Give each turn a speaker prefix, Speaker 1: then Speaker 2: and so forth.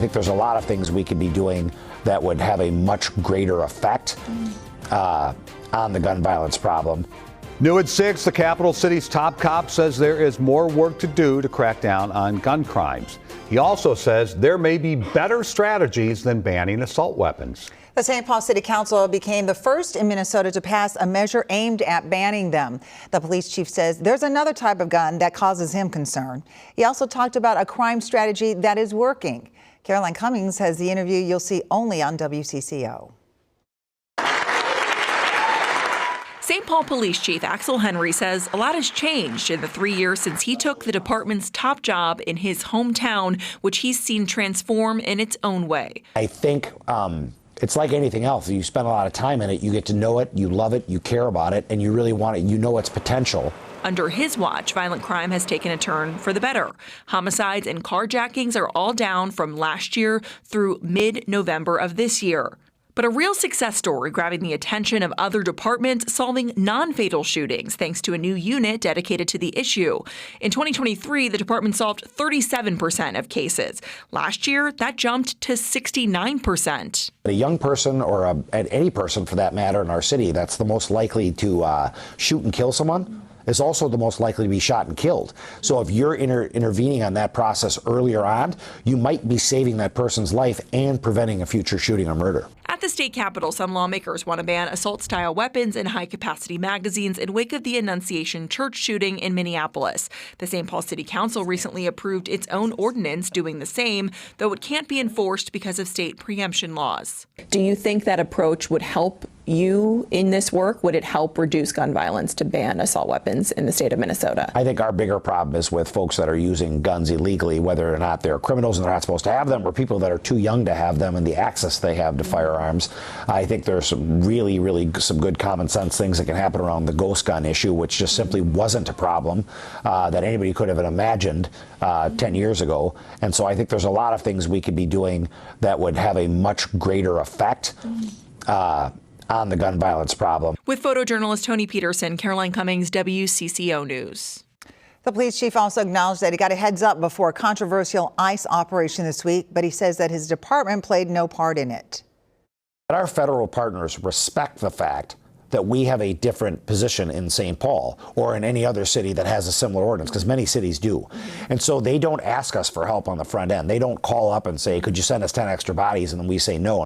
Speaker 1: I think there's a lot of things we could be doing that would have a much greater effect on the gun violence problem.
Speaker 2: New at 6, the capital city's top cop says there is more work to do to crack down on gun crimes. He also says there may be better strategies than banning assault weapons.
Speaker 3: The St. Paul City Council became the first in Minnesota to pass a measure aimed at banning them. The police chief says there's another type of gun that causes him concern. He also talked about a crime strategy that is working. Caroline Cummings has the interview you'll see only on WCCO.
Speaker 4: St. Paul Police Chief Axel Henry says a lot has changed in the 3 years since he took the department's top job in his hometown, which he's seen transform in its own way.
Speaker 1: I think it's like anything else. You spend a lot of time in it, you get to know it, you love it, you care about it, and you really want it, you know its potential.
Speaker 4: Under his watch, violent crime has taken a turn for the better. Homicides and carjackings are all down from last year through mid-November of this year. But a real success story grabbing the attention of other departments solving non-fatal shootings thanks to a new unit dedicated to the issue. In 2023, the department solved 37% of cases. Last year, that jumped to 69%.
Speaker 1: A young person, or any person for that matter in our city, that's the most likely to shoot and kill someone, is also the most likely to be shot and killed. So if you're intervening on that process earlier on, you might be saving that person's life and preventing a future shooting or murder.
Speaker 4: At the state capitol, some lawmakers want to ban assault-style weapons and high-capacity magazines in wake of the Annunciation Church shooting in Minneapolis. The St. Paul City Council recently approved its own ordinance doing the same, though it can't be enforced because of state preemption laws.
Speaker 5: Do you think that approach would help you in this work? Would it help reduce gun violence to ban assault weapons in the state of Minnesota?
Speaker 1: I think our bigger problem is with folks that are using guns illegally, whether or not they're criminals and they're not supposed to have them, or people that are too young to have them and the access they have to firearms. I think there's some really some good common sense things that can happen around the ghost gun issue, which just simply wasn't a problem that anybody could have imagined 10 years ago. And so I think there's a lot of things we could be doing that would have a much greater effect on the gun violence problem.
Speaker 4: With photojournalist Tony Peterson, Caroline Cummings, WCCO News.
Speaker 3: The police chief also acknowledged that he got a heads up before a controversial ICE operation this week, but he says that his department played no part in it.
Speaker 1: Our federal partners respect the fact that we have a different position in St. Paul or in any other city that has a similar ordinance, because many cities do. And so they don't ask us for help on the front end. They don't call up and say, could you send us 10 extra bodies? And then we say no.